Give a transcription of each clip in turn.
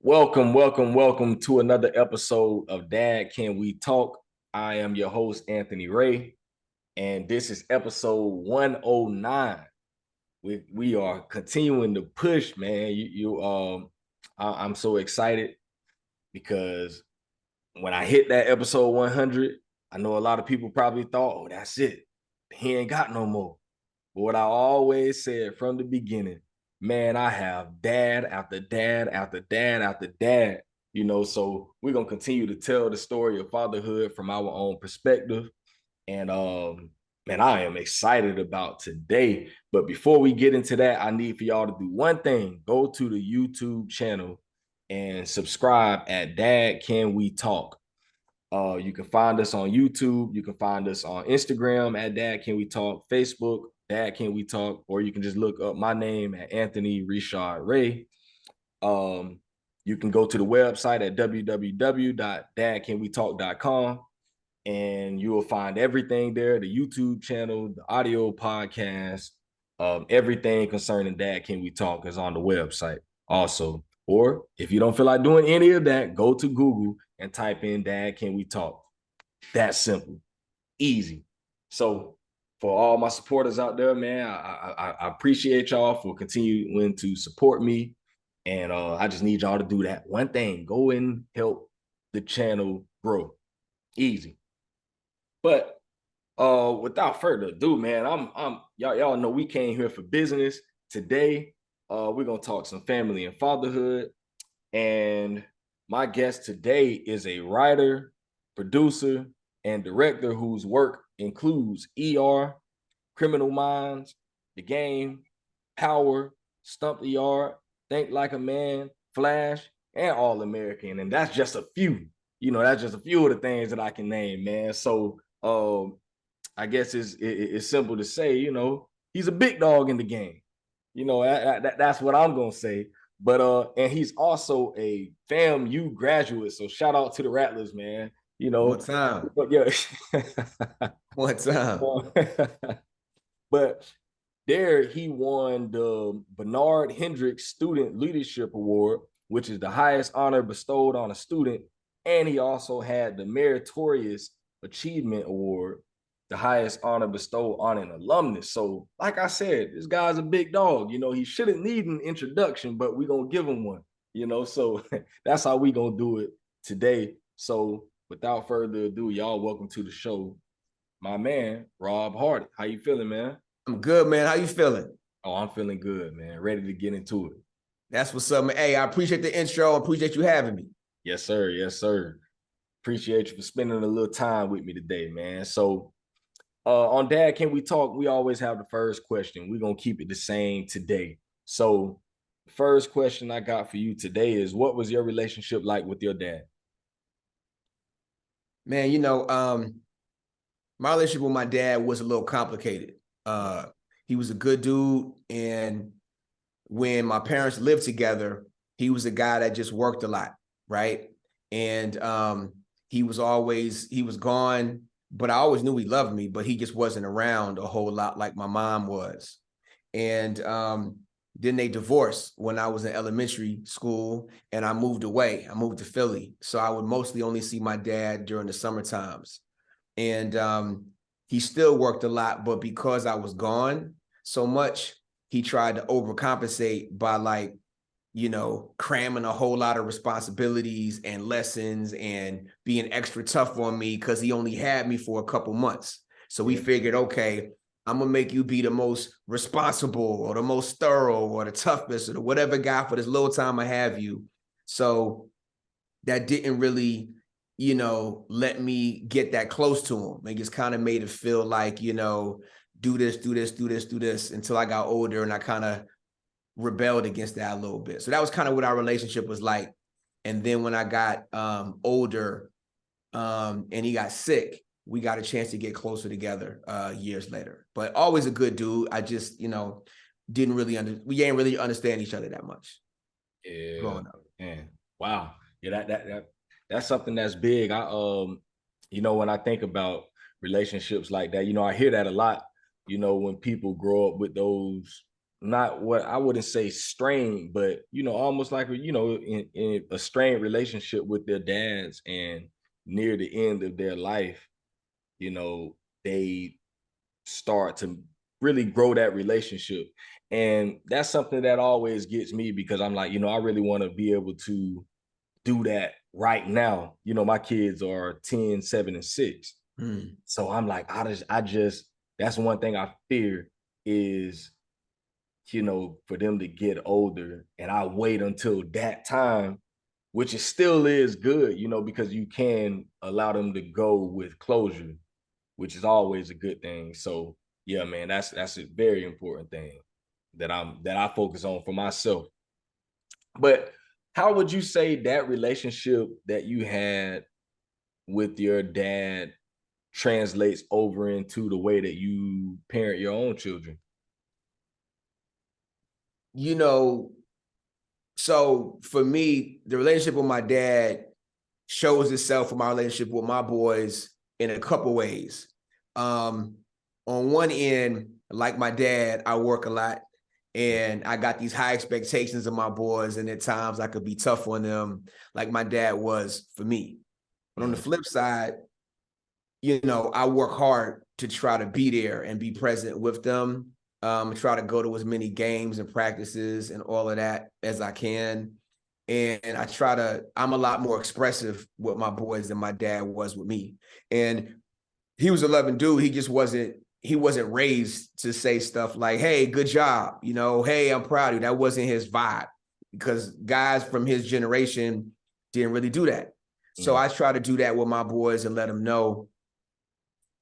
Welcome to another episode of Dad Can We Talk? I am your host, Anthony Ray, and this is episode 109. We are continuing to push, man. I'm so excited because when I hit that episode 100, I know a lot of people probably thought, oh, that's it. He ain't got no more. But what I always said from the beginning, man, I have dad after dad after dad after dad, so we're going to continue to tell the story of fatherhood from our own perspective. And man, I am excited about today. But before we get into that, I need for y'all to do one thing. Go to the YouTube channel and subscribe at Dad Can We Talk. You can find us on YouTube. You can find us on Instagram at Dad Can We Talk, Facebook, Dad Can We Talk, or you can just look up my name at Anthony Richard Ray. You can go to the website at www.dadcanwetalk.com and you will find everything there, the YouTube channel, the audio podcast, everything concerning Dad Can We Talk is on the website also. Or if you don't feel like doing any of that, go to Google and type in Dad Can We Talk. That's simple, easy. So for all my supporters out there, man, I appreciate y'all for continuing to support me. And I just need y'all to do that one thing. Go and help the channel grow. Easy. But without further ado, man, I'm y'all know we came here for business today. We're gonna talk some family and fatherhood. And my guest today is a writer, producer, and director whose work includes ER, Criminal Minds, The Game, Power, Stomp the Yard, Think Like a Man, Flash, and All American. And that's just a few. That's just a few of the things that I can name, man. So I guess it's simple to say, he's a big dog in the game. That's what I'm gonna say. But and he's also a FAMU graduate. So shout out to the Rattlers, man. One time. But yeah. One time. But there he won the Bernard Hendricks Student Leadership Award, which is the highest honor bestowed on a student. And he also had the Meritorious Achievement Award, the highest honor bestowed on an alumnus. So, like I said, this guy's a big dog. He shouldn't need an introduction, but we're going to give him one, so that's how we going to do it today. So, without further ado, y'all, welcome to the show. My man, Rob Hardy. How you feeling, man? I'm good, man. How you feeling? Oh, I'm feeling good, man. Ready to get into it. That's what's up, man. Hey, I appreciate the intro. I appreciate you having me. Yes, sir. Yes, sir. Appreciate you for spending a little time with me today, man. So, on Dad Can We Talk, we always have the first question. We're going to keep it the same today. So, the first question I got for you today is, what was your relationship like with your dad? Man, my relationship with my dad was a little complicated. He was a good dude, and when my parents lived together, he was a guy that just worked a lot, right? And he was gone, but I always knew he loved me, but he just wasn't around a whole lot like my mom was. And then they divorced when I was in elementary school, and I moved away. I moved to Philly. So I would mostly only see my dad during the summer times. And he still worked a lot, but because I was gone so much, he tried to overcompensate by cramming a whole lot of responsibilities and lessons and being extra tough on me because he only had me for a couple months. So we figured, okay, I'm going to make you be the most responsible or the most thorough or the toughest or whatever guy for this little time I have you. So that didn't really, let me get that close to him. It just kind of made it feel like, do this until I got older, and I kind of rebelled against that a little bit. So that was kind of what our relationship was like. And then when I got older and he got sick, we got a chance to get closer together years later. But always a good dude. I just, we ain't really understand each other that much. Yeah. Growing up. Man. Wow. Yeah, that's something that's big. When I think about relationships like that, I hear that a lot, when people grow up with those not what I wouldn't say strained, but almost like in a strained relationship with their dads, and near the end of their life, they start to really grow that relationship. And that's something that always gets me, because I'm like, I really want to be able to do that right now. My kids are 10, 7, and 6. Mm. So I'm like, I just that's one thing I fear is, for them to get older and I wait until that time, which is still is good, because you can allow them to go with closure, which is always a good thing. So yeah, man, that's a very important thing that I focus on for myself. But how would you say that relationship that you had with your dad translates over into the way that you parent your own children? You know, so for me, the relationship with my dad shows itself in my relationship with my boys in a couple ways. Um, on one end, like my dad, I work a lot and I got these high expectations of my boys, and at times I could be tough on them, like my dad was for me. But on the Mhm. flip side, I work hard to try to be there and be present with them. Try to go to as many games and practices and all of that as I can. And I'm a lot more expressive with my boys than my dad was with me. And he was a loving dude. He wasn't raised to say stuff like, hey, good job. Hey, I'm proud of you. That wasn't his vibe, because guys from his generation didn't really do that. So Mhm. I try to do that with my boys and let them know,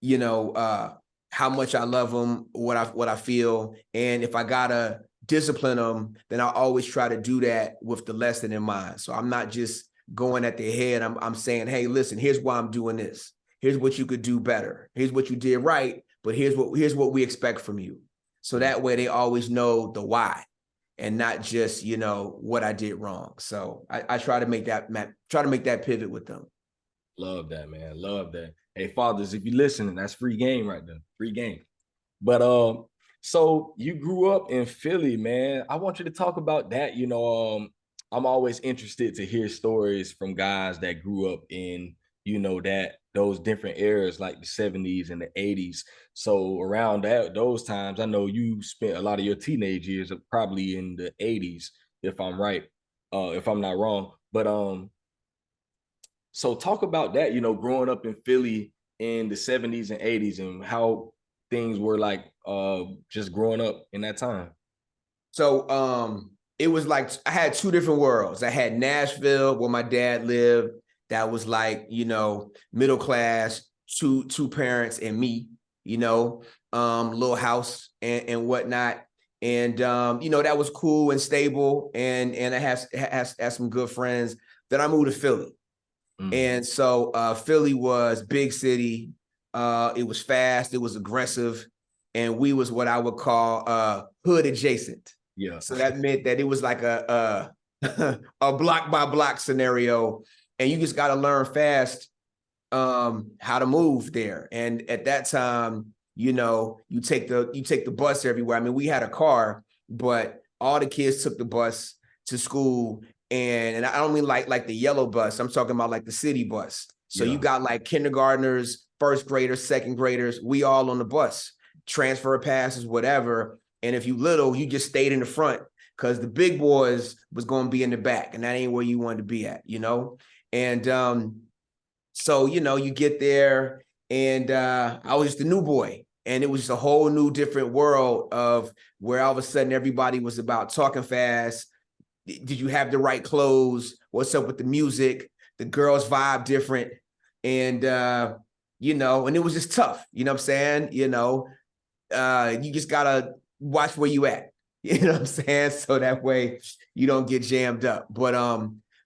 you know, how much I love them, what I feel, and if I gotta discipline them, then I always try to do that with the lesson in mind. So I'm not just going at their head. I'm saying, hey, listen, here's why I'm doing this. Here's what you could do better. Here's what you did right, but here's what we expect from you. So Mhm. that way they always know the why, and not just what I did wrong. So I try to make that pivot with them. Love that, man. Love that. Hey, fathers, if you're listening, that's free game right there. Free game. But so you grew up in Philly, man. I want you to talk about that. I'm always interested to hear stories from guys that grew up in, that those different eras like the 70s and the 80s. So around those times, I know you spent a lot of your teenage years probably in the 80s, if I'm right, if I'm not wrong. But so talk about that, growing up in Philly in the 70s and 80s, and how things were like just growing up in that time. So it was like I had two different worlds. I had Nashville where my dad lived. That was like, middle class, two parents and me, little house and whatnot. And that was cool and stable. And I had some good friends. Then I moved to Philly. Mm, And so Philly was big city. It was fast, it was aggressive, and we was what I would call hood adjacent. yeah. So that meant that it was like a block by block scenario, and you just got to learn fast how to move there. And at that time, you take the bus everywhere. I mean, we had a car, but all the kids took the bus to school. And I don't mean like the yellow bus. I'm talking about like the city bus. So you Yeah. got like kindergartners, first graders, second graders, we all on the bus, transfer passes, whatever. And if you little, you just stayed in the front because the big boys was going to be in the back, and that ain't where you wanted to be at. And so, you get there, and I was just a new boy. And it was just a whole new different world of where all of a sudden everybody was about talking fast. Did you have the right clothes? What's up with the music? The girls vibe different. And and it was just tough. You know what I'm saying? You just gotta watch where you at. You know what I'm saying? So that way you don't get jammed up. But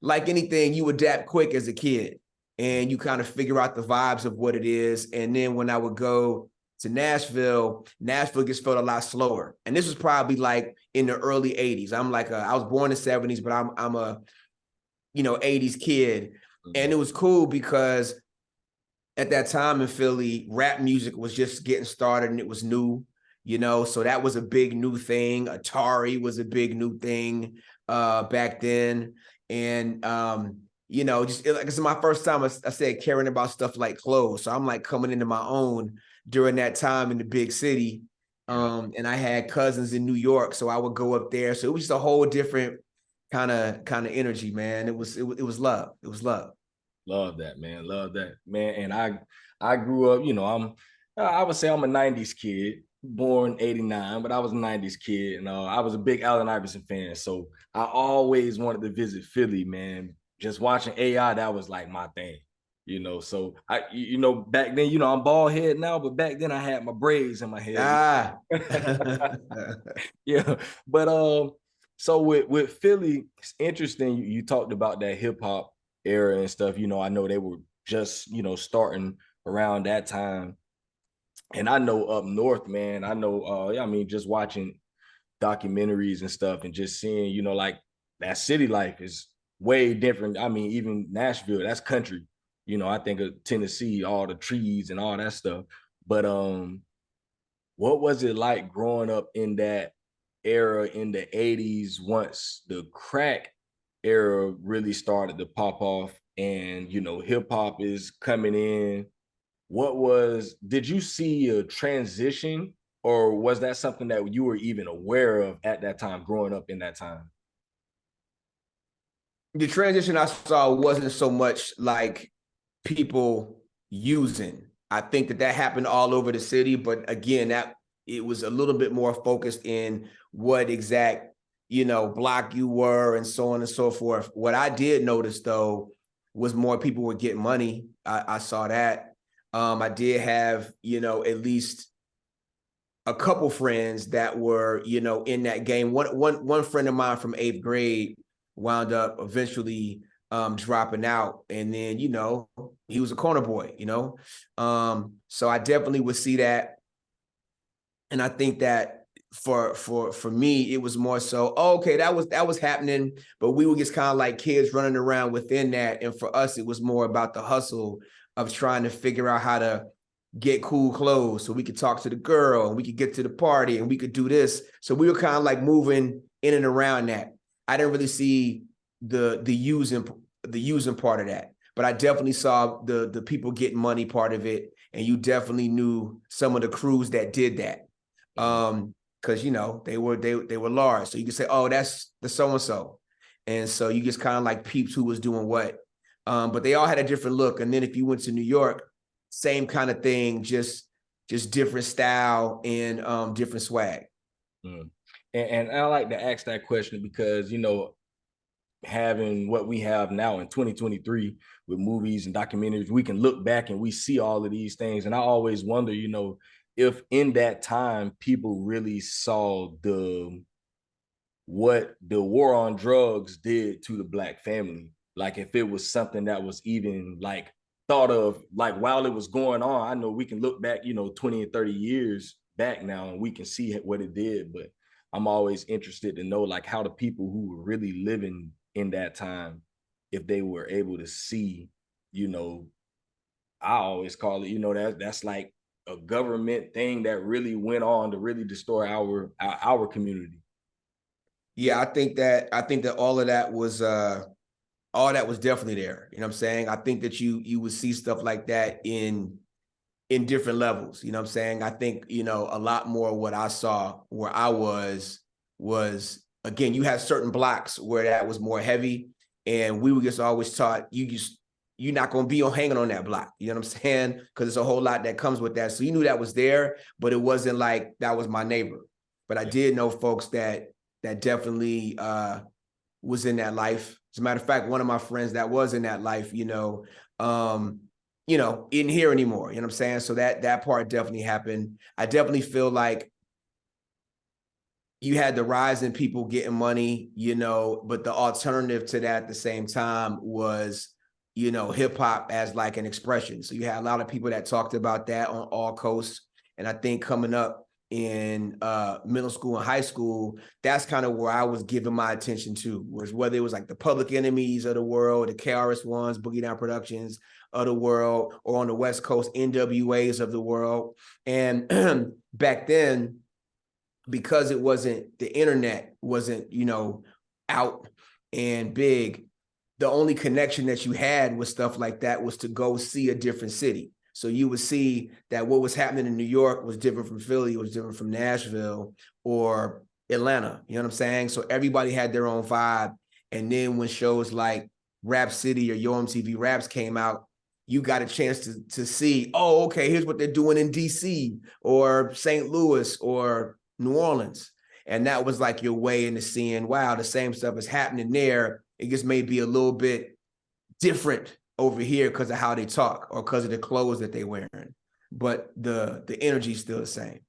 like anything, you adapt quick as a kid and you kind of figure out the vibes of what it is. And then when I would go to Nashville just felt a lot slower. And this was probably like in the early 80s. I was born in the 70s, but I'm a 80s kid. And it Mhm. was cool because at that time in Philly, rap music was just getting started and it was new. So that was a big new thing. Atari was a big new thing back then. And just like it's my first time, I said, caring about stuff like clothes. So I'm like coming into my own during that time in the big city. Yeah. And I had cousins in New York, so I would go up there. So it was just a whole different kind of energy, man. It was love. It was love. Love that, man. Love that, man. And I grew up, I would say I'm a 90s kid, born 89, but I was a 90s kid. And I was a big Allen Iverson fan. So I always wanted to visit Philly, man. Just watching AI, that was like my thing. So back then, I'm bald head now, but back then I had my braids in my head. Ah. Yeah. But so with Philly, it's interesting. You talked about that hip hop era and stuff. I know they were just, starting around that time. And I know up north, man, I know I mean, just watching documentaries and stuff and just seeing, like that city life is way different. I mean, even Nashville, that's country. I think of Tennessee, all the trees and all that stuff. But what was it like growing up in that era in the 80s once the crack era really started to pop off and hip hop is coming in? Did you see a transition, or was that something that you were even aware of at that time, growing up in that time? The transition I saw wasn't so much like people using. I think that happened all over the city, but again, that it was a little bit more focused in what exact block you were and so on and so forth. What I did notice though was more people were getting money. I saw that. I did have at least a couple friends that were in that game. One friend of mine from 8th grade wound up eventually dropping out, and then he was a corner boy. So I definitely would see that, and I think that for me it was more so, okay, that was happening, but we were just kind of like kids running around within that, and for us it was more about the hustle of trying to figure out how to get cool clothes so we could talk to the girl and we could get to the party and we could do this. So we were kind of like moving in and around that. I didn't really see the using part of that, but I definitely saw the people getting money part of it, and you definitely knew some of the crews that did that. Because they were large, so you could say, oh, that's the so and so, and so you just kind of like peeped who was doing what. But they all had a different look. And then if you went to New York, same kind of thing, just different style and different swag. Mm. And I like to ask that question because having what we have now in 2023 with movies and documentaries, we can look back and we see all of these things. And I always wonder, if in that time people really saw what the war on drugs did to the Black family. Like if it was something that was even like thought of like while it was going on. I know we can look back, 20 and 30 years back now and we can see what it did, but I'm always interested to know like how the people who were really living in that time, if they were able to see, you know, I always call it, that's like a government thing that really went on to really destroy our community. Yeah, I think that all that was definitely there. You know what I'm saying? I think that you would see stuff like that in different levels. You know what I'm saying? I think, a lot more what I saw where I was again, you had certain blocks where that was more heavy. And we were just always taught you're not going to be hanging on that block. You know what I'm saying? Because it's a whole lot that comes with that. So you knew that was there, but it wasn't like that was my neighbor. But I did know folks that definitely was in that life. As a matter of fact, one of my friends that was in that life, isn't here anymore. You know what I'm saying? So that part definitely happened. I definitely feel like you had the rise in people getting money, but the alternative to that at the same time was, hip hop as like an expression. So you had a lot of people that talked about that on all coasts. And I think coming up in middle school and high school, that's kind of where I was giving my attention to, was whether it was like the Public Enemies of the world, the KRS-Ones, Boogie Down Productions of the world, or on the West Coast, NWAs of the world. And back then, because it wasn't, the internet wasn't, you know, out and big, the only connection that you had with stuff like that was to go see a different city. So you would see that what was happening in New York was different from Philly, was different from Nashville or Atlanta. You know what I'm saying? So everybody had their own vibe. And then when shows like Rap City or Yo MTV Raps came out, you got a chance to see, oh, okay, here's what they're doing in DC or St. Louis or New Orleans. And that was like your way into seeing, wow, the same stuff is happening there. It just may be a little bit different over here because of how they talk or because of the clothes that they're wearing. But the energy is still the same.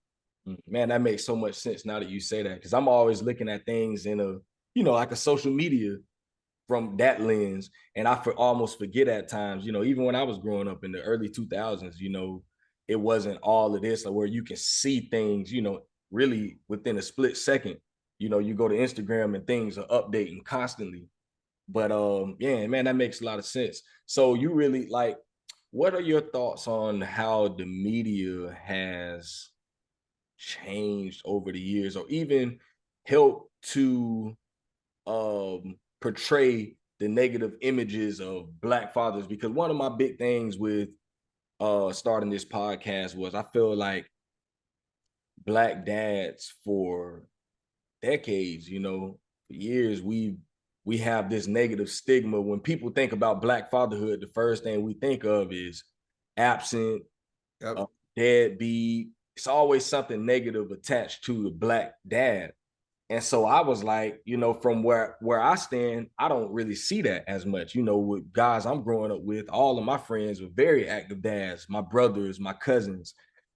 Man, that makes so much sense now that you say that, because I'm always looking at things in a, you know, like a social media from that lens. And I almost forget at times, you know, even when I was growing up in the early 2000s, you know, it wasn't all of this, like where you can see things, you know, really within a split second. You know, you go to Instagram and things are updating constantly. But yeah, man, that makes a lot of sense. So you really like, what are your thoughts on how the media has changed over the years, or even helped to portray the negative images of Black fathers? Because one of my big things with starting this podcast was I feel like Black dads for decades, you know, for years, we have this negative stigma. When people think about Black fatherhood, the first thing we think of is absent, Yep. uh, deadbeat. It's always something negative attached to the Black dad. And so I was like, you know, from where I stand, I don't really see that as much. You know, with guys I'm growing up with, all of my friends were very active dads, my brothers, my cousins.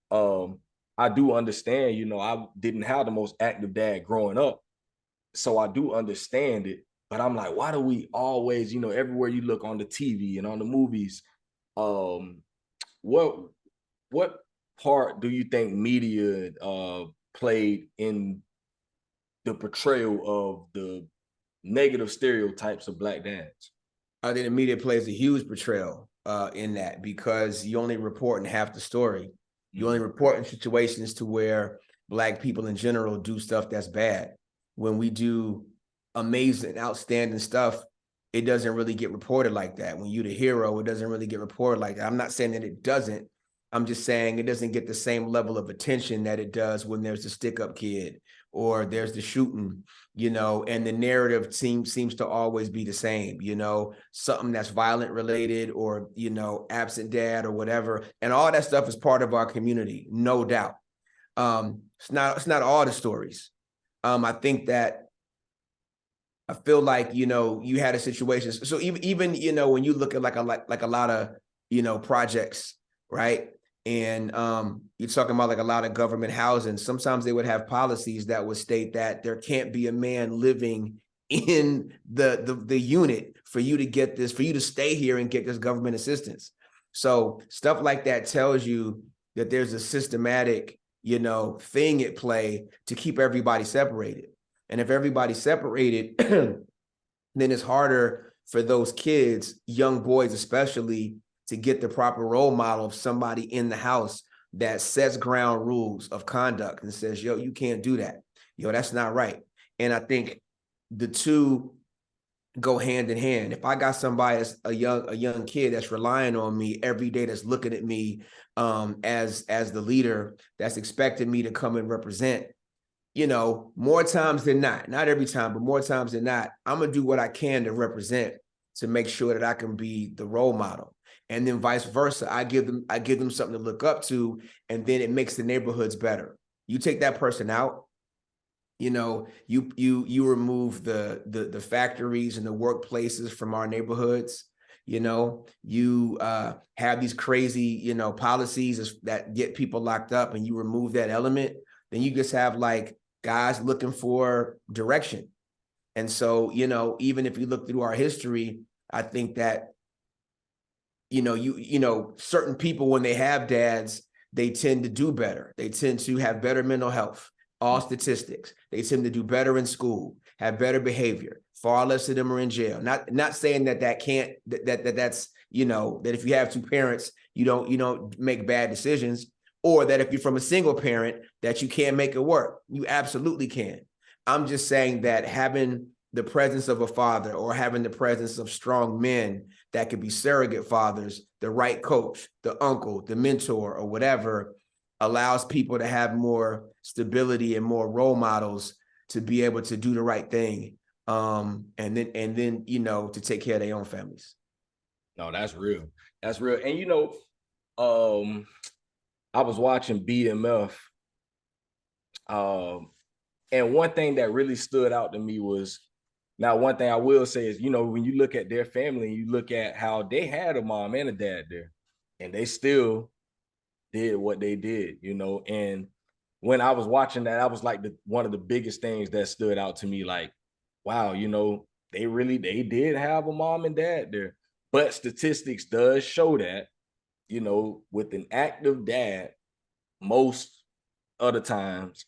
Um, I do understand, you know, I didn't have the most active dad growing up. So I do understand it. But I'm like, why do we always, you know, everywhere you look on the TV and on the movies, um, what what part do you think media played in the portrayal of the negative stereotypes of Black dads? I think the media plays a huge portrayal in that, because you only report in half the story. You only report in situations to where Black people in general do stuff that's bad. When we do amazing, outstanding stuff, it doesn't really get reported like that. When you're the hero, it doesn't really get reported like that. I'm not saying that it doesn't. I'm just saying it doesn't get the same level of attention that it does when there's the stick-up kid or there's the shooting, you know, and the narrative seems to always be the same, you know, something that's violent related or, you know, absent dad or whatever. And all that stuff is part of our community, no doubt. It's not all the stories. I think that I feel like, you know, you had a situation. So even you know, when you look at like a lot of, you know, projects, right? And you're talking about like a lot of government housing. Sometimes they would have policies that would state that there can't be a man living in the unit for you to get this, for you to stay here and get this government assistance. So stuff like that tells you that there's a systematic, you know, thing at play to keep everybody separated. And if everybody's separated, then it's harder for those kids, young boys especially, to get the proper role model of somebody in the house that sets ground rules of conduct and says, yo, you can't do that. Yo, that's not right. And I think the two go hand in hand. If I got somebody that's a young kid that's relying on me every day, that's looking at me as the leader, that's expecting me to come and represent, you know, more times than not every time, but more times than not, I'm gonna do what I can to represent, to make sure that I can be the role model. And then vice versa, I give them something to look up to, and then it makes the neighborhoods better. You take that person out, you know, you remove the factories and the workplaces from our neighborhoods. You know, you have these crazy, you know, policies that get people locked up, and you remove that element, then you just have like guys looking for direction. And so, you know, even if you look through our history, I think that, you know, certain people, when they have dads, they tend to do better. They tend to have better mental health, all statistics. They tend to do better in school, have better behavior. Far less of them are in jail. Not saying that's, you know, that if you have two parents, you don't make bad decisions. or that if you're from a single parent, that you can't make it work. You absolutely can. I'm just saying that having the presence of a father or having the presence of strong men that could be surrogate fathers, the right coach, the uncle, the mentor, or whatever, allows people to have more stability and more role models to be able to do the right thing. And then, you know, to take care of their own families. No, that's real. That's real. And you know, I was watching BMF, and one thing that really stood out to me was, now one thing I will say is, you know, when you look at their family, you look at how they had a mom and a dad there, and they still did what they did, you know. And when I was watching that, I was like, one of the biggest things that stood out to me, like, wow, you know, they did have a mom and dad there. But statistics does show that, you know, with an active dad, most other times,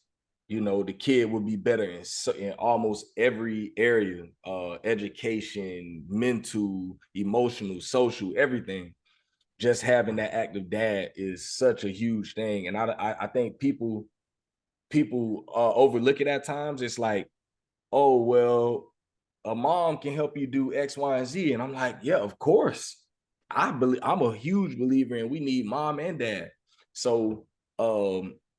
you know, the kid would be better in almost every area, education, mental, emotional, social, everything. Just having that active dad is such a huge thing. And I think people overlook it at times. It's like, oh, well, a mom can help you do X, Y, and Z. And I'm like, yeah, of course. I'm a huge believer in we need mom and dad. So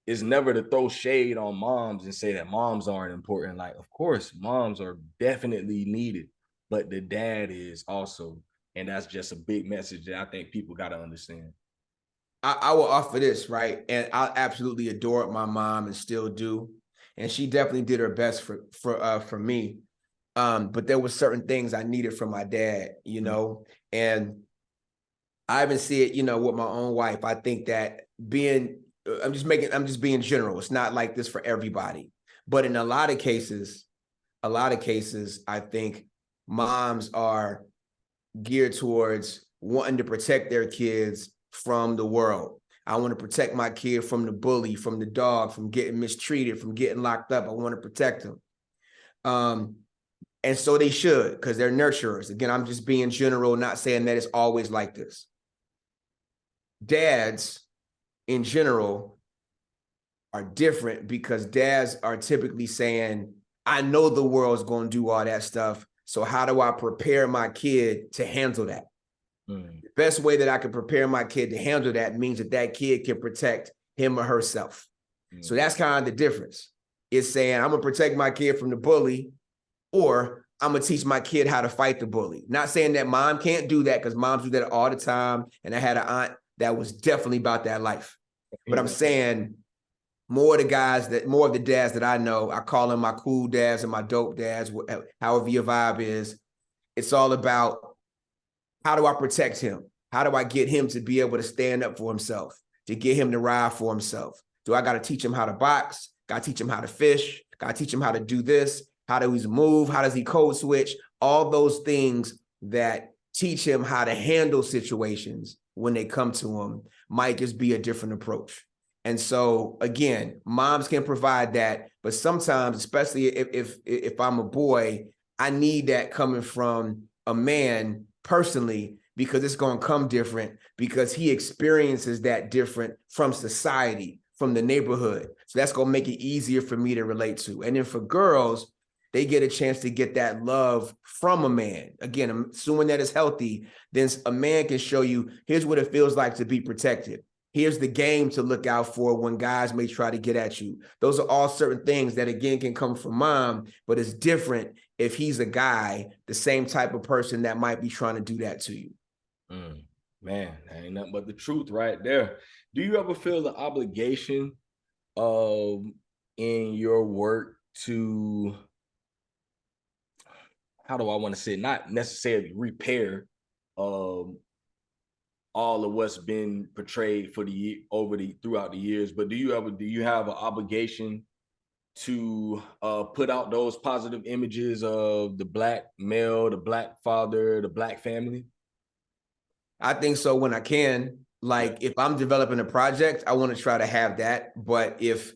it's never to throw shade on moms and say that moms aren't important. Like, of course, moms are definitely needed, but the dad is also. And that's just a big message that I think people got to understand. I will offer this, right? And I absolutely adored my mom and still do. And she definitely did her best for me. But there were certain things I needed from my dad, you know, and I even see it, you know, with my own wife. I think that I'm just being general. It's not like this for everybody, but in a lot of cases, I think moms are geared towards wanting to protect their kids from the world. I want to protect my kid from the bully, from the dog, from getting mistreated, from getting locked up. I want to protect them. And so they should, because they're nurturers. Again, I'm just being general, not saying that it's always like this. Dads, in general, are different because dads are typically saying, I know the world's going to do all that stuff. So how do I prepare my kid to handle that? The best way that I can prepare my kid to handle that means that that kid can protect him or herself. So that's kind of the difference. It's saying, I'm going to protect my kid from the bully, or I'm going to teach my kid how to fight the bully. Not saying that mom can't do that, because moms do that all the time. And I had an aunt that was definitely about that life. But I'm saying more of the dads that I know, I call them my cool dads and my dope dads, however your vibe is. It's all about, how do I protect him? How do I get him to be able to stand up for himself, to get him to ride for himself? Do I got to teach him how to box? Got to teach him how to fish? Got to teach him how to do this? How does he move? How does he code switch? All those things that teach him how to handle situations when they come to him might just be a different approach. And so, again, moms can provide that, but sometimes, especially if I'm a boy, I need that coming from a man personally, because it's going to come different, because he experiences that different from society, from the neighborhood. So that's going to make it easier for me to relate to. And then for girls, they get a chance to get that love from a man. Again, I'm assuming that it's healthy, then a man can show you, here's what it feels like to be protected. Here's the game to look out for when guys may try to get at you. Those are all certain things that, again, can come from mom, but it's different if he's a guy, the same type of person that might be trying to do that to you. Man, that ain't nothing but the truth right there. Do you ever feel the obligation in your work to, how do I want to say, not necessarily repair all of what's been portrayed for throughout the years, but do you have an obligation to put out those positive images of the Black male, the Black father, the Black family? I think so, when I can. Like, if I'm developing a project, I want to try to have that. But if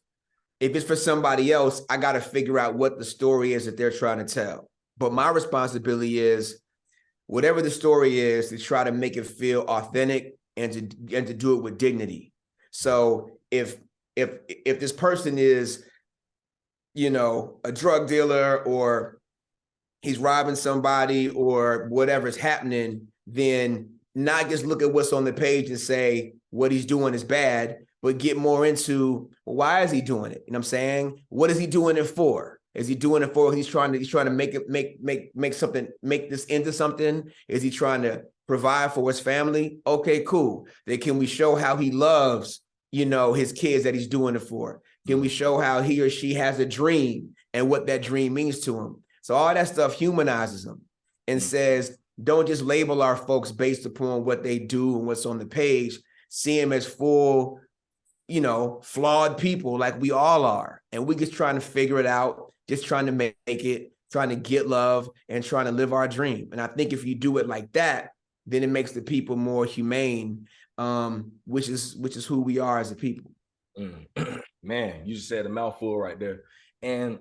it's for somebody else, I got to figure out what the story is that they're trying to tell. But my responsibility is, whatever the story is, to try to make it feel authentic and to do it with dignity. So if this person is, you know, a drug dealer or he's robbing somebody or whatever's happening, then not just look at what's on the page and say what he's doing is bad, but get more into, well, why is he doing it? You know what I'm saying? What is he doing it for? Is he doing it for, he's trying to make this into something? Is he trying to provide for his family? Okay, cool. Then can we show how he loves, you know, his kids that he's doing it for? Can we show how he or she has a dream and what that dream means to him? So all that stuff humanizes them and says, don't just label our folks based upon what they do and what's on the page. See them as full, you know, flawed people like we all are. And we just trying to figure it out, just trying to make it, trying to get love and trying to live our dream. And I think if you do it like that, then it makes the people more humane, which is who we are as a people. Man, you just said a mouthful right there. And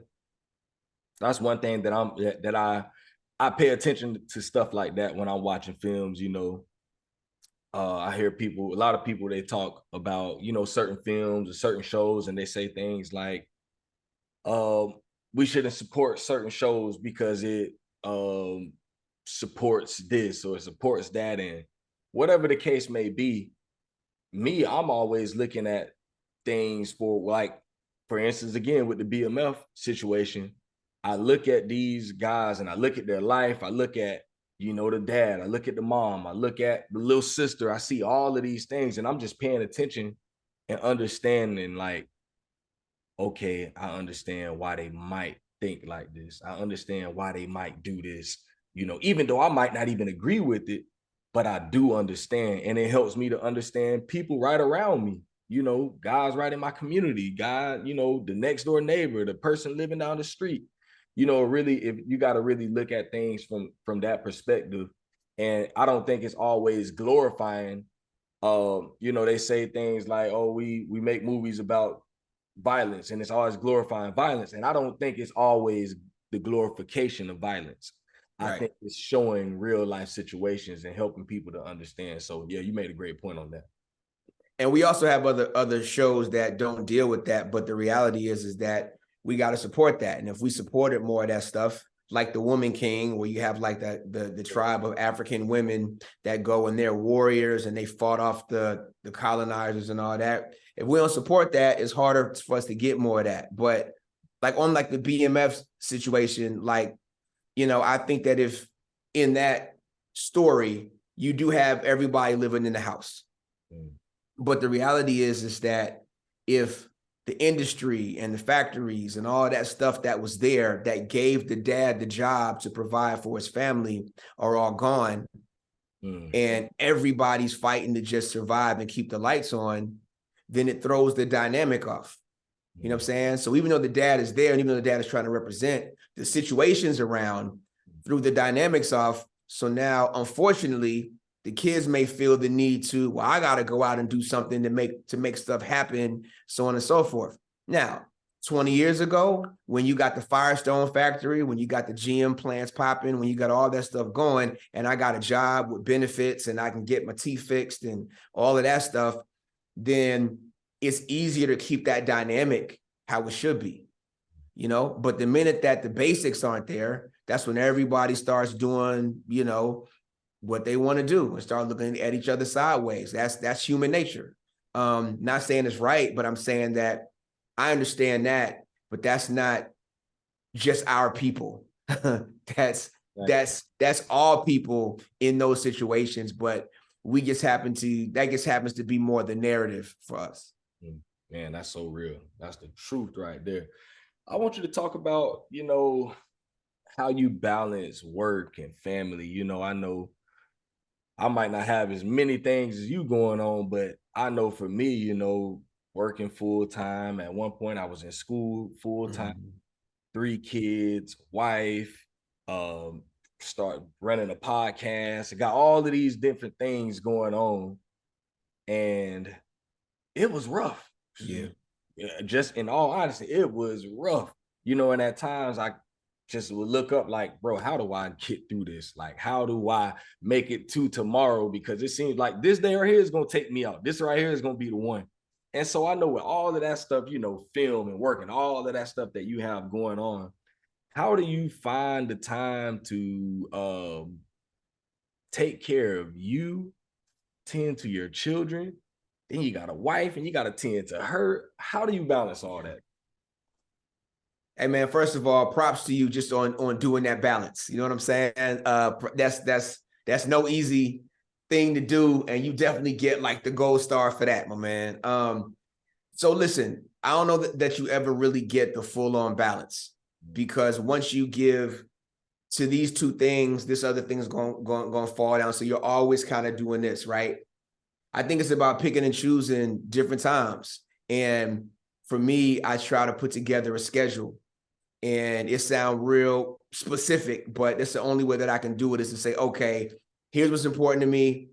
that's one thing that I pay attention to stuff like that when I'm watching films, you know. I hear a lot of people, they talk about, you know, certain films or certain shows, and they say things like, we shouldn't support certain shows because it supports this or it supports that. And whatever the case may be, I'm always looking at things for, like, for instance, again, with the BMF situation, I look at these guys and I look at their life. I look at, you know, the dad, I look at the mom, I look at the little sister. I see all of these things and I'm just paying attention and understanding, like, okay, I understand why they might think like this. I understand why they might do this, you know, even though I might not even agree with it, but I do understand. And it helps me to understand people right around me, you know, guys right in my community, guy, you know, the next door neighbor, the person living down the street. You know, really, if you got to really look at things from that perspective. And I don't think it's always glorifying. You know, they say things like, oh, we make movies about violence and it's always glorifying violence. And I don't think it's always the glorification of violence. I Right. think it's showing real life situations and helping people to understand. So yeah, you made a great point on that. And we also have other shows that don't deal with that, but the reality is that we got to support that. And if we supported more of that stuff, like the Woman King, where you have like the tribe of African women that go and they're warriors and they fought off the colonizers and all that. If we don't support that, it's harder for us to get more of that. But like on like the BMF situation, like, you know, I think that if in that story, you do have everybody living in the house. But the reality is that if the industry and the factories and all that stuff that was there that gave the dad the job to provide for his family are all gone, and everybody's fighting to just survive and keep the lights on, then it throws the dynamic off. You know what I'm saying? So even though the dad is there and even though the dad is trying to represent, the situations around threw the dynamics off. So now, unfortunately, the kids may feel the need to, well, I got to go out and do something to make stuff happen, so on and so forth. Now, 20 years ago, when you got the Firestone factory, when you got the GM plants popping, when you got all that stuff going, and I got a job with benefits and I can get my teeth fixed and all of that stuff, then it's easier to keep that dynamic how it should be, you know? But the minute that the basics aren't there, that's when everybody starts doing, you know, what they want to do and start looking at each other sideways. That's human nature. Not saying it's right, but I'm saying that I understand that, but that's not just our people. that's all people in those situations, but that just happens to be more the narrative for us. Man, that's so real. That's the truth right there. I want you to talk about, you know, how you balance work and family. You know I might not have as many things as you going on, but I know for me, you know, working full time. At one point, I was in school full time, 3 kids, wife, um, start running a podcast. I got all of these different things going on, and it was rough. Yeah. Yeah, just in all honesty, it was rough. You know, and at times I just would look up like, bro, how do I get through this? Like, how do I make it to tomorrow? Because it seems like this day right here is gonna take me out. This right here is gonna be the one. And so I know with all of that stuff, film and work and all of that stuff that you have going on, how do you find the time to take care of you, tend to your children? Then you got a wife and you got to tend to her. How do you balance all that? Hey man, first of all, props to you just on doing that balance. You know what I'm saying? That's no easy thing to do, and you definitely get like the gold star for that, my man. So listen, I don't know that you ever really get the full on balance, because once you give to these two things, this other thing is going to fall down. So you're always kind of doing this, right? I think it's about picking and choosing different times. And for me, I try to put together a schedule, and it sounds real specific, but that's the only way that I can do it, is to say, okay, here's what's important to me.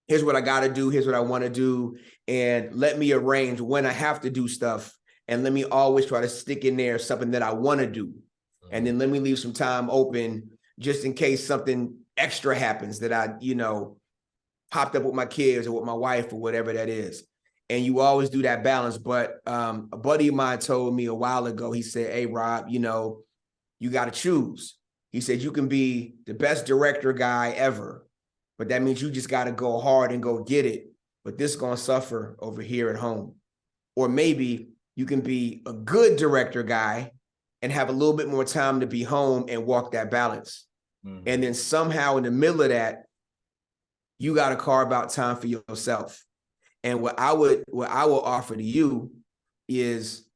Here's what I got to do. Here's what I want to do. And let me arrange when I have to do stuff. And let me always try to stick in there something that I want to do. And then let me leave some time open just in case something extra happens that I, popped up with my kids or with my wife or whatever that is. And you always do that balance. But a buddy of mine told me a while ago, he said, hey, Rob, you got to choose. He said, you can be the best director guy ever, but that means you just got to go hard and go get it. But this is going to suffer over here at home. Or maybe you can be a good director guy and have a little bit more time to be home and walk that balance. Mm-hmm. And then somehow in the middle of that, you got to carve out time for yourself. And what I will offer to you is,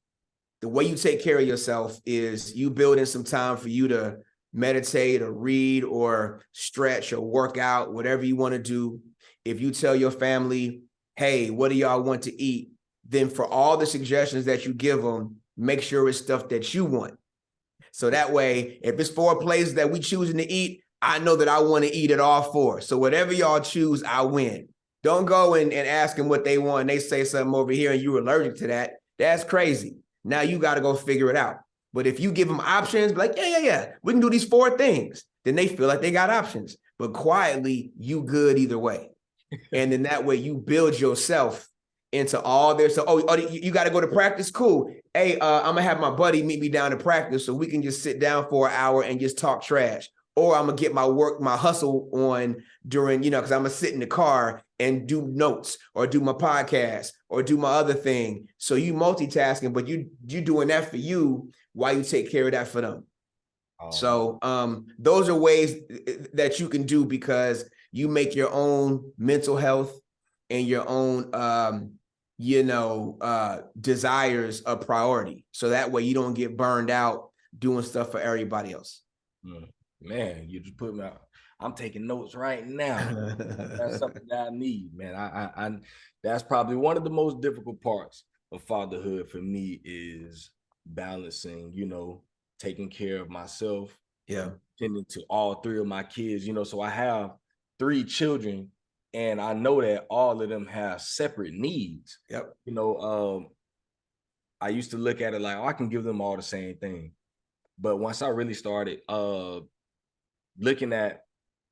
the way you take care of yourself is you build in some time for you to meditate or read or stretch or work out, whatever you want to do. If you tell your family, hey, what do y'all want to eat? Then for all the suggestions that you give them, make sure it's stuff that you want. So that way, if it's 4 places that we choosing to eat, I know that I want to eat at all 4. So whatever y'all choose, I win. Don't go and ask them what they want. And they say something over here and you're allergic to that. That's crazy. Now you got to go figure it out. But if you give them options, like, yeah, we can do these 4 things, then they feel like they got options. But quietly, you good either way. And then that way you build yourself into all this. So, you got to go to practice? Cool. Hey, I'm going to have my buddy meet me down to practice so we can just sit down for an hour and just talk trash. Or I'm going to get my hustle on during, because I'm going to sit in the car and do notes or do my podcast or do my other thing. So you multitasking, but you doing that for you while you take care of that for them. Oh. So those are ways that you can do, because you make your own mental health and your own, desires a priority. So that way you don't get burned out doing stuff for everybody else. Man, you just put me out. I'm taking notes right now. That's something that I need, man. I that's probably one of the most difficult parts of fatherhood for me, is balancing, taking care of myself. Yeah. Tending to all 3 of my kids, so I have 3 children, and I know that all of them have separate needs. Yep. I used to look at it like, I can give them all the same thing. But once I really started looking at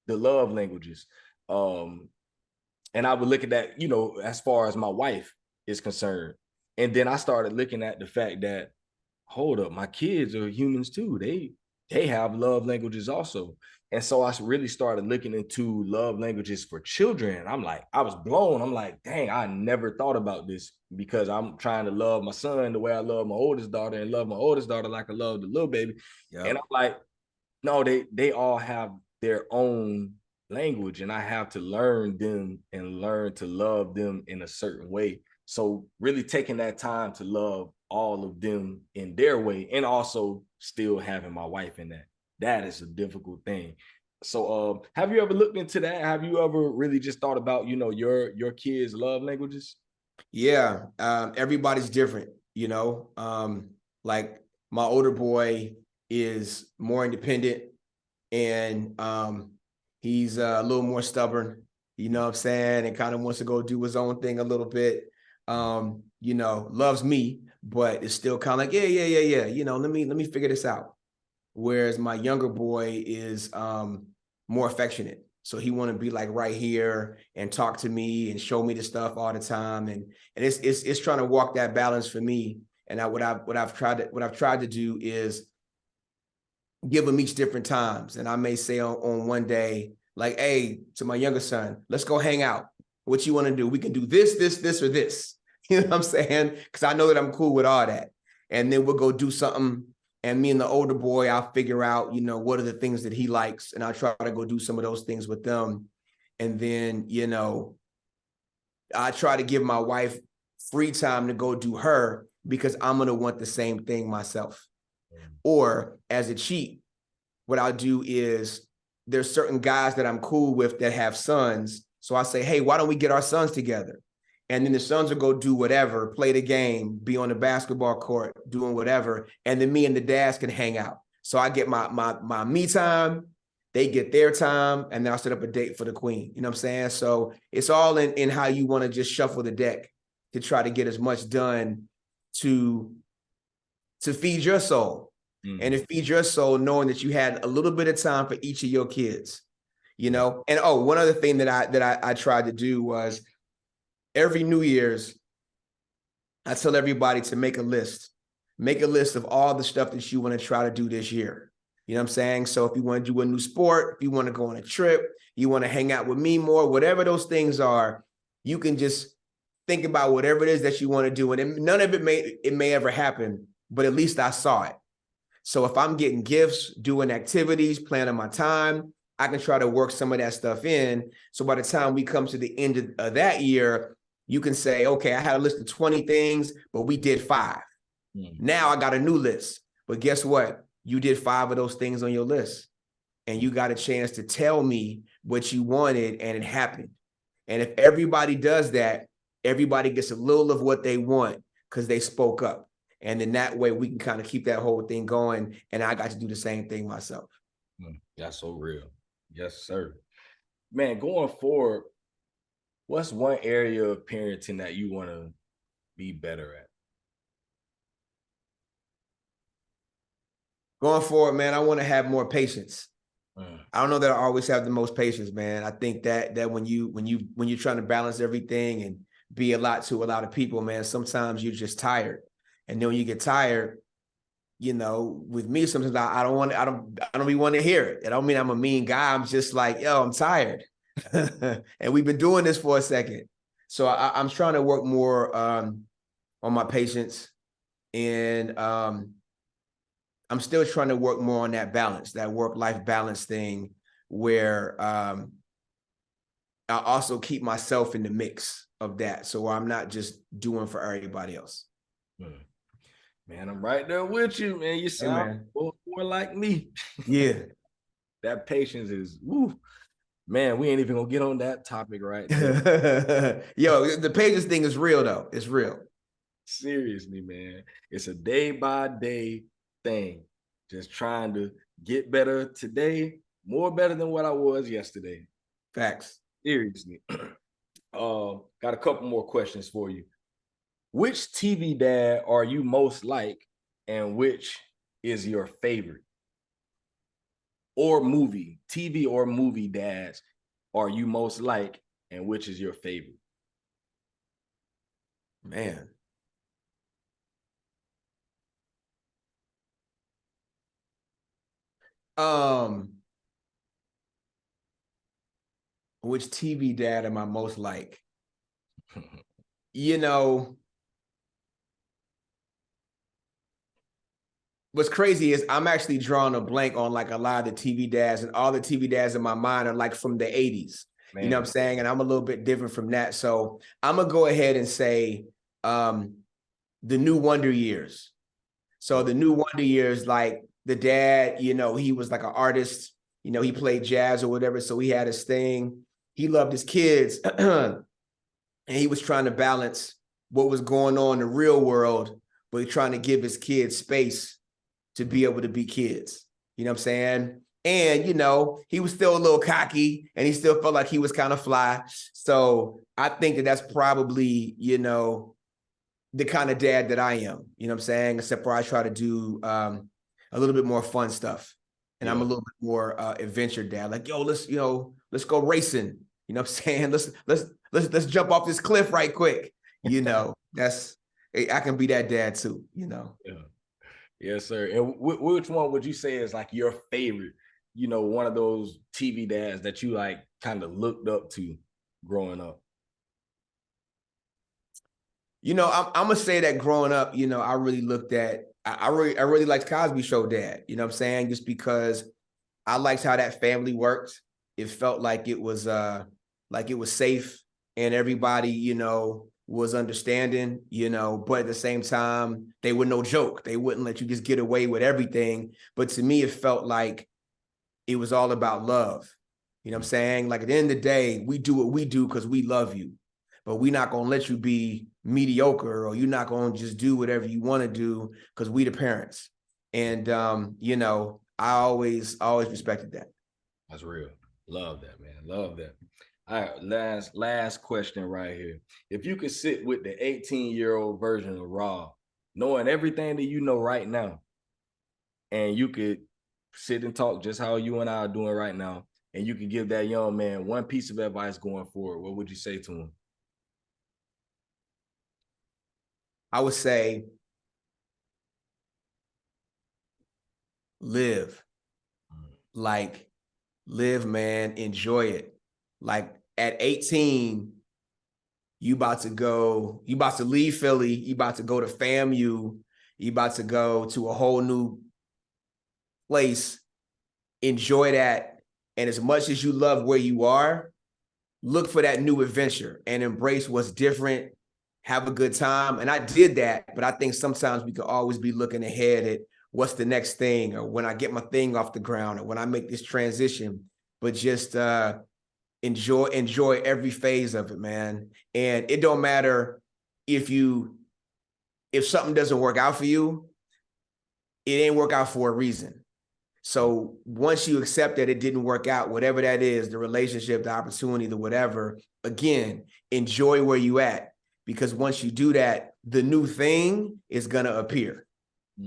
the love languages, and I would look at that, as far as my wife is concerned. And then I started looking at the fact that, hold up, my kids are humans too. They have love languages also. And so I really started looking into love languages for children. I'm like, I was blown. I'm like, dang, I never thought about this, because I'm trying to love my son the way I love my oldest daughter, and love my oldest daughter like I love the little baby. Yep. And I'm like, no, they all have their own language, and I have to learn them and learn to love them in a certain way. So really taking that time to love all of them in their way, and also still having my wife in that is a difficult thing. So have you ever looked into that? Have you ever really just thought about, your kids' love languages? Yeah. Everybody's different, like my older boy is more independent, and he's a little more stubborn, you know what I'm saying, and kind of wants to go do his own thing a little bit. Loves me, but it's still kind of like, yeah. Let me figure this out. Whereas my younger boy is more affectionate. So he want to be like right here and talk to me and show me the stuff all the time. And it's trying to walk that balance for me. And what I've tried to do is give them each different times. And I may say on one day, like, hey, to my younger son, let's go hang out. What you want to do? We can do this, this, or this. You know what I'm saying? Because I know that I'm cool with all that. And then we'll go do something. And me and the older boy, I'll figure out, you know, what are the things that he likes. And I'll try to go do some of those things with them. And then, you know, I try to give my wife free time to go do her because I'm going to want the same thing myself. Or as a cheat, what I'll do is there's certain guys that I'm cool with that have sons. So I say, hey, why don't we get our sons together? And then the sons will go do whatever, play the game, be on the basketball court, doing whatever. And then me and the dads can hang out. So I get my me time, they get their time, and then I'll set up a date for the queen. You know what I'm saying? So it's all in how you want to just shuffle the deck to try to get as much done to feed your soul. And to feed your soul, knowing that you had a little bit of time for each of your kids, you know? And one other thing that I tried to do was every New Year's, I tell everybody to make a list of all the stuff that you want to try to do this year. You know what I'm saying? So if you want to do a new sport, if you want to go on a trip, you want to hang out with me more, whatever those things are, you can just think about whatever it is that you want to do. And none of it may ever happen, but at least I saw it. So if I'm getting gifts, doing activities, planning my time, I can try to work some of that stuff in. So by the time we come to the end of that year, you can say, okay, I had a list of 20 things, but we did 5. Now I got a new list. But guess what? You did 5 of those things on your list. And you got a chance to tell me what you wanted, and it happened. And if everybody does that, everybody gets a little of what they want because they spoke up. And then that way we can kind of keep that whole thing going. And I got to do the same thing myself. That's so real. Yes, sir. Man, going forward, what's one area of parenting that you want to be better at? Going forward, man, I want to have more patience. I don't know that I always have the most patience, man. I think that when you're trying to balance everything and be a lot to a lot of people, man, sometimes you're just tired. And then when you get tired, you know, with me, sometimes I don't be wanting to hear it. I don't mean I'm a mean guy. I'm just like, yo, I'm tired. And we've been doing this for a second. So I'm trying to work more on my patience. And I'm still trying to work more on that balance, that work-life balance thing, where I also keep myself in the mix of that. So I'm not just doing for everybody else. Man, I'm right there with you, man. You sound more like me. Yeah. That patience is, woo. Man, we ain't even gonna get on that topic right there. Yo, the patience thing is real, though. It's real. Seriously, man. It's a day-by-day thing. Just trying to get better today, more better than what I was yesterday. Facts. Seriously. Got a couple more questions for you. Which TV dad are you most like, and which is your favorite? Or movie, TV or movie dads are you most like, and which is your favorite? Man. Which TV dad am I most like? You know, what's crazy is I'm actually drawing a blank on like a lot of the TV dads, and all the TV dads in my mind are like from the 80s. Man. You know what I'm saying? And I'm a little bit different from that. So I'm gonna go ahead and say the new Wonder Years. So the new Wonder Years, like the dad, you know, he was like an artist, you know, he played jazz or whatever. So he had his thing. He loved his kids. And he was trying to balance what was going on in the real world, but trying to give his kids space to be able to be kids. You know what I'm saying? And, you know, he was still a little cocky, and he still felt like he was kind of fly. So I think that that's probably, you know, the kind of dad that I am, you know what I'm saying? Except for I try to do a little bit more fun stuff. And I'm a little bit more adventure dad. Like, yo, let's, you know, let's go racing. You know what I'm saying? Let's jump off this cliff right quick. You know, I can be that dad too, you know. Yeah. Yes, sir. And which one would you say is like your favorite? You know, one of those TV dads that you like kind of looked up to growing up. You know, I'm gonna say that growing up, you know, I really looked at I really liked Cosby Show dad, you know what I'm saying? Just because I liked how that family worked. It felt like it was safe and everybody, you know, was understanding, you know, but at the same time, they were no joke. They wouldn't let you just get away with everything. But to me, it felt like it was all about love. You know what I'm saying? Like at the end of the day, we do what we do because we love you, but we're not going to let you be mediocre, or you're not going to just do whatever you want to do because we the parents. And, you know, I always respected that. That's real. Love that, man. Love that. All right, last question right here. If you could sit with the 18-year-old version of Rob, knowing everything that you know right now, and you could sit and talk just how you and I are doing right now, and you could give that young man one piece of advice going forward, what would you say to him? I would say live. Like, live, man, enjoy it. Like at 18, you about to leave Philly, you about to go to FAMU, you about to go to a whole new place, enjoy that. And as much as you love where you are, look for that new adventure and embrace what's different, have a good time. And I did that, but I think sometimes we could always be looking ahead at what's the next thing, or when I get my thing off the ground, or when I make this transition. But just enjoy every phase of it, man. And it don't matter if something doesn't work out for you, it ain't work out for a reason. So once you accept that it didn't work out, whatever that is, the relationship, the opportunity, the whatever, again, enjoy where you at, because once you do that, the new thing is gonna appear.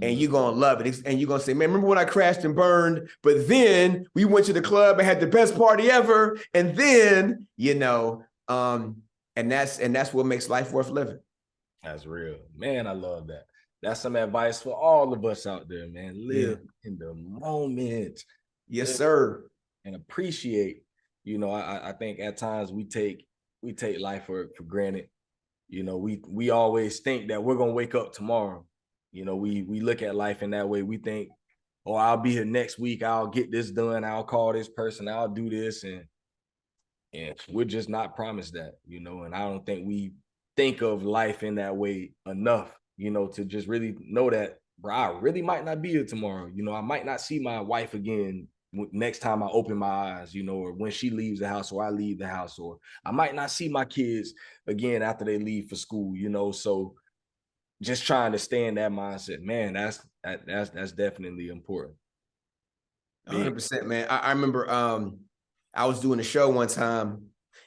And you're gonna love it. And you're gonna say, man, remember when I crashed and burned? But then we went to the club and had the best party ever. And then, you know, and that's what makes life worth living. That's real. Man, I love that. That's some advice for all of us out there, man. Yeah. Live in the moment. Yes, Live sir. and appreciate. You know, I think at times we take life for granted. You know, we always think that we're gonna wake up tomorrow. You know, we look at life in that way. We think, oh, I'll be here next week, I'll get this done, I'll call this person, I'll do this, and we're just not promised that, you know. And I don't think we think of life in that way enough, you know, to just really know that, bro, I really might not be here tomorrow. You know, I might not see my wife again next time I open my eyes, you know, or when she leaves the house or I leave the house, or I might not see my kids again after they leave for school, you know. So just trying to stay in that mindset, man, that's definitely important. Big. 100%, man. I remember I was doing a show one time,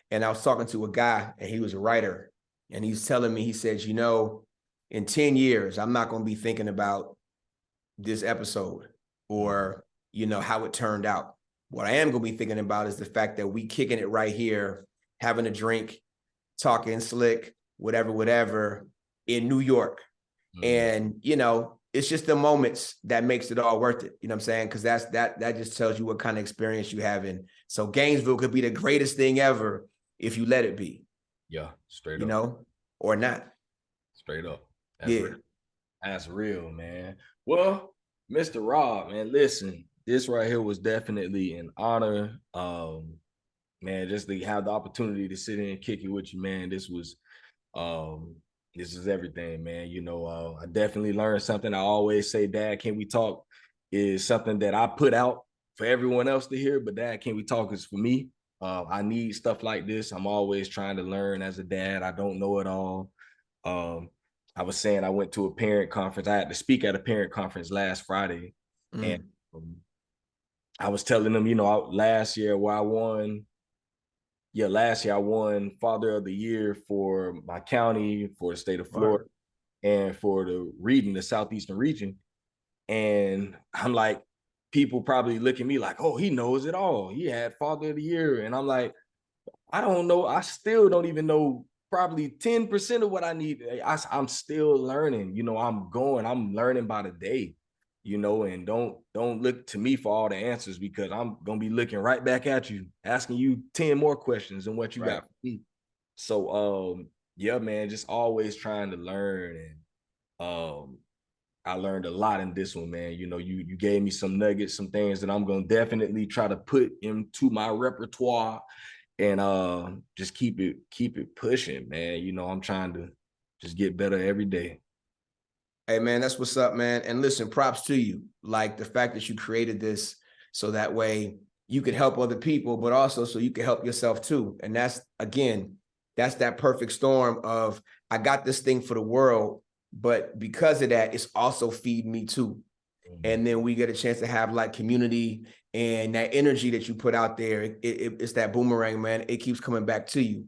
and I was talking to a guy, and he was a writer, and he's telling me, he said, you know, in 10 years, I'm not going to be thinking about this episode or, you know, how it turned out. What I am going to be thinking about is the fact that we kicking it right here, having a drink, talking slick, whatever, in New York. And, you know, it's just the moments that makes it all worth it. You know what I'm saying? Because that just tells you what kind of experience you have in. So Gainesville could be the greatest thing ever if you let it be. Yeah, straight you up. know, or not. Straight up. That's Yeah. real. That's real, man. Well, Mr. Rob, man, listen, this right here was definitely an honor. Man, just to have the opportunity to sit in and kick it with you, man. This is everything, man. You know, I definitely learned something. I always say, Dad, can we talk is something that I put out for everyone else to hear, but Dad, can we talk is for me. I need stuff like this. I'm always trying to learn as a dad. I don't know it all. Um, I was saying I went to a parent conference. I had to speak at a parent conference last Friday, and I was telling them, you know, last year I won Father of the Year for my county, for the state of Florida, and for the Southeastern region. And I'm like, people probably look at me like, oh, he knows it all. He had Father of the Year. And I'm like, I don't know. I still don't even know probably 10% of what I need. I'm still learning. I'm learning by the day, and don't look to me for all the answers, because I'm gonna be looking right back at you, asking you 10 more questions than what you got for me. So yeah, man, just always trying to learn. And I learned a lot in this one, man. You gave me some nuggets, some things that I'm gonna definitely try to put into my repertoire, and just keep it pushing, man. I'm trying to just get better every day. Hey, man, that's what's up, man. And listen, props to you. Like the fact that you created this so that way you could help other people, but also so you can help yourself too. And that's that perfect storm of, I got this thing for the world, but because of that, it's also feeding me too. And then we get a chance to have like community, and that energy that you put out there, it's that boomerang, man. It keeps coming back to you.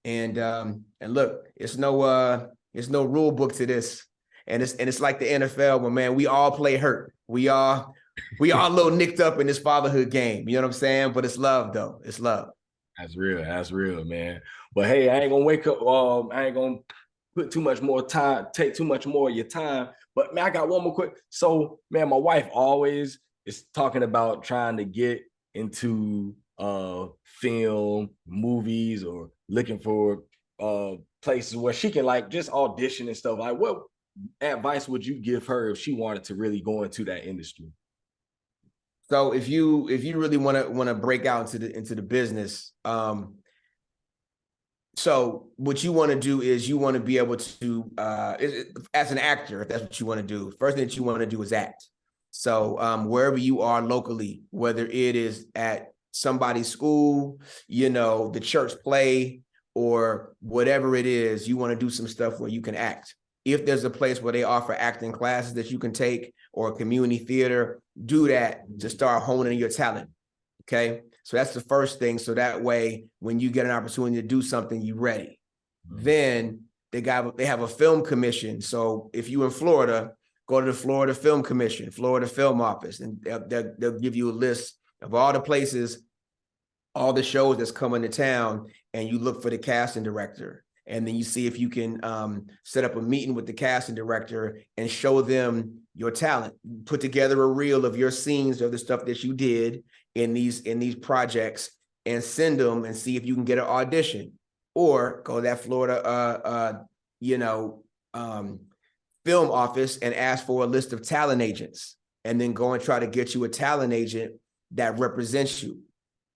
And look, it's no rule book to this. And it's like the NFL, but man, we all play hurt. We all a little nicked up in this fatherhood game. You know what I'm saying? But it's love, though. It's love. That's real. That's real, man. But hey, I ain't gonna wake up. I ain't gonna put too much more time, take too much more of your time. But man, I got one more quick. So, man, my wife always is talking about trying to get into film, movies, or looking for places where she can like just audition and stuff. Like, what advice would you give her if she wanted to really go into that industry? So if you really want to break out into the business, so what you want to do is you want to be able to, as an actor, if that's what you want to do, first thing that you want to do is act. So wherever you are locally, whether it is at somebody's school, the church play, or whatever it is, you want to do some stuff where you can act. If there's a place where they offer acting classes that you can take, or a community theater, do that to start honing your talent. Okay. So that's the first thing. So that way, when you get an opportunity to do something, you're ready. Then they have a film commission. So if you're in Florida, go to the Florida Film Commission, Florida Film Office, and they'll give you a list of all the places, all the shows that's coming to town, and you look for the casting director. And then you see if you can set up a meeting with the casting director and show them your talent. Put together a reel of your scenes of the stuff that you did in these projects, and send them and see if you can get an audition. Or go to that Florida film office and ask for a list of talent agents, and then go and try to get you a talent agent that represents you,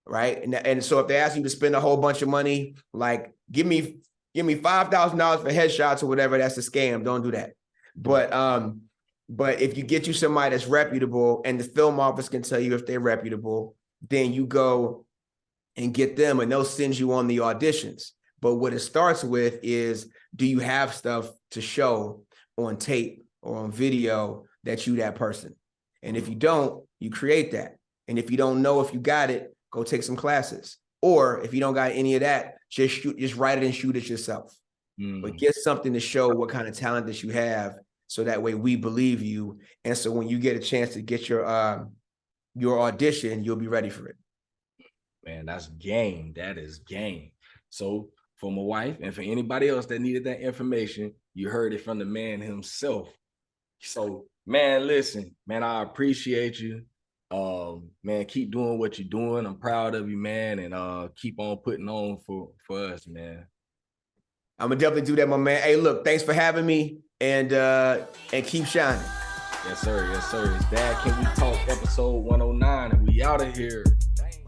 right? And so if they ask you to spend a whole bunch of money, like give me $5,000 for headshots or whatever, that's a scam. Don't do that. But if you get you somebody that's reputable, and the film office can tell you if they're reputable, then you go and get them, and they'll send you on the auditions. But what it starts with is, do you have stuff to show on tape or on video that you that person? And if you don't, you create that. And if you don't know if you got it, go take some classes. Or if you don't got any of that, just write it and shoot it yourself. But get something to show what kind of talent that you have, so that way we believe you. And so when you get a chance to get your audition, you'll be ready for it. Man, that's game. That is game. So for my wife and for anybody else that needed that information, you heard it from the man himself. So, man, listen, man, I appreciate you. Man, keep doing what you're doing. I'm proud of you, man, and keep on putting on for us, man. I'm gonna definitely do that, my man. Hey, look, thanks for having me, and keep shining. Yes, sir. Yes, sir. It's Dad Can We Talk, episode 109, and we out of here. Dang.